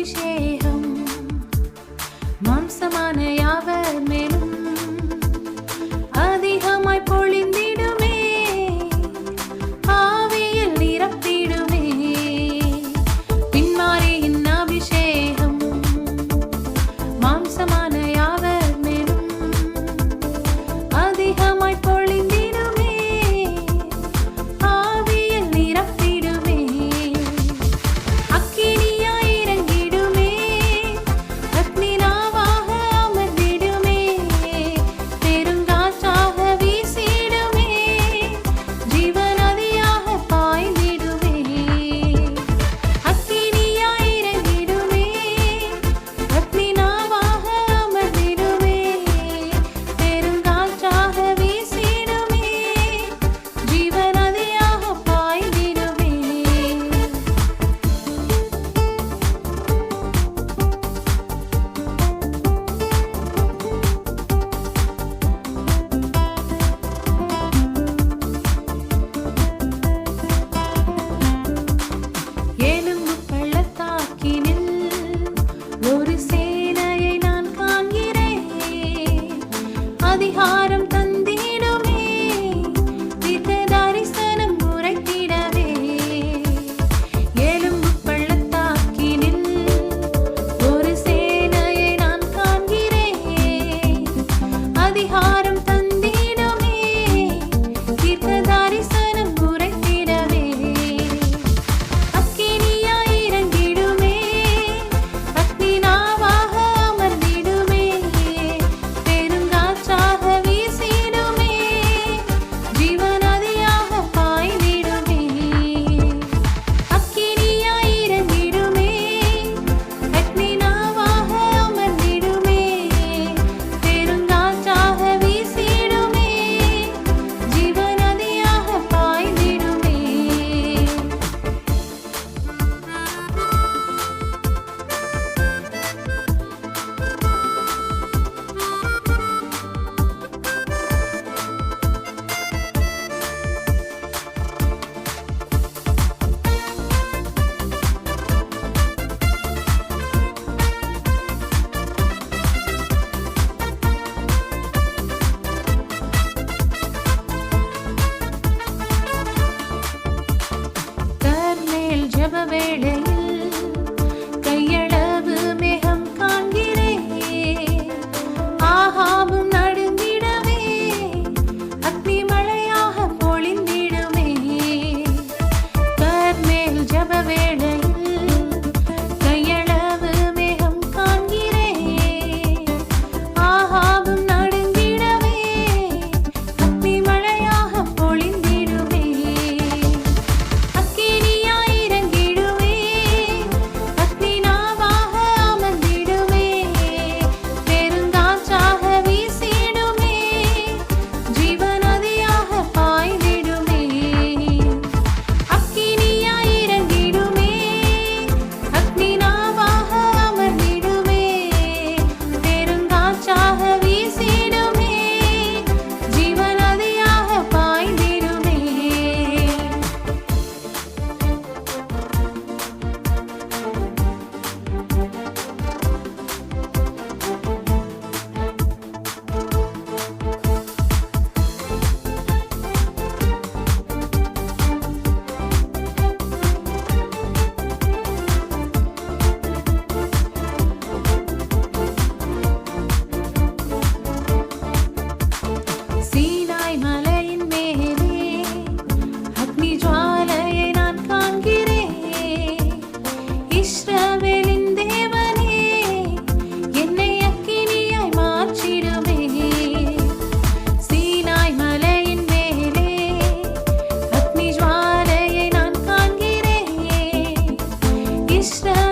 அபிஷேகம் மாம்சமான யாவர் மேலும் அதிகமாய் பொழிந்திடுமே, ஆவியில் நிரப்பிடுமே. பின்மாரியின் அபிஷேகம் மாம்சமான யாவர் மேலும் அதிகமாய் பொழிந்திடுமே, ஆவியில் நிரப்பிடுமே. அக்கினியாய் இறங்கிடுமே, அக்னி நாவாக அமர்ந்திடுமே, பெருங்காற்றாக வீசிடுமே, ஜீவநதியாக பாய்ந்திடுமே. அக்கினியாய் இறங்கிடுமே, அக்னி நாவாக அமர்ந்திடுமே, பெருங்காற்றாக வீசிடுமே, ஜீவநதியாக பாய்ந்திடுமே. எலும்பு பள்ளத்தாக்கினில் ஒரு சேனையை நான் காண்கிறேன், அதிகாரம் தந்திடுமே, தீர்க்க தரிசனம் உரைத்திடவே. எலும்பு பள்ளத்தாக்கினில் ஒரு சேனையை நான் காண்கிறேன், அதிகாரம் தந்திடுமே, தீர்க்க தரிசனம் உரைத்திடவே. அக்கினியாய் இறங்கிடுமே, அக்னி நாவாக அமர்ந்திடுமே, பெருங்காற்றாக வீசிடுமே, ஜீவநதியாக பாய்ந்திடுமே. அக்கினியாய் இறங்கிடுமே, அக்னி நாவாக அமர்ந்திடுமே, பெருங்காற்றாக வீசிடுமே, ஜீவநதியாக பாய்ந்திடுமே. கர்மேல் ஜெப வேளையில் கையளவு மேகம் காண்கிறேன், ஆகாபும் நடுங்கிடவே, அக்னி மழையாக பொழிந்திடுமே. கர்மேல் ஜெப வேளையில் கையளவு மேகம் காண்கிறேன், ஆகாபும் நடுங்கிடவே, அக்னி மழையாக பொழிந்திடுமே. அக்கினியாய் இறங்கிடுமே, அக்னி நாவாக அமர்ந்திடுமே, பெருங்காற்றாக வீசிடுமே, ஜீவநதியாக பாய்ந்திடுமே. அக்கினியாய் இறங்கிடுமே, அக்னி நாவாக அமர்ந்திடுமே, பெருங்காற்றாக வீசிடுமே, ஜீவநதியாக பாய்ந்திடுமே. சீனாய் மலையின் மேலே அக்னி ஜுவாலையை நான் காண்கிறேன், இஸ்ரவேலின் தேவனே, என்னை அக்கினியாய் மாற்றிடுமே. சீனாய் மலையின் மேலே அக்னி ஜுவாலையை நான் காண்கிறேன், இஸ்ரவேலின்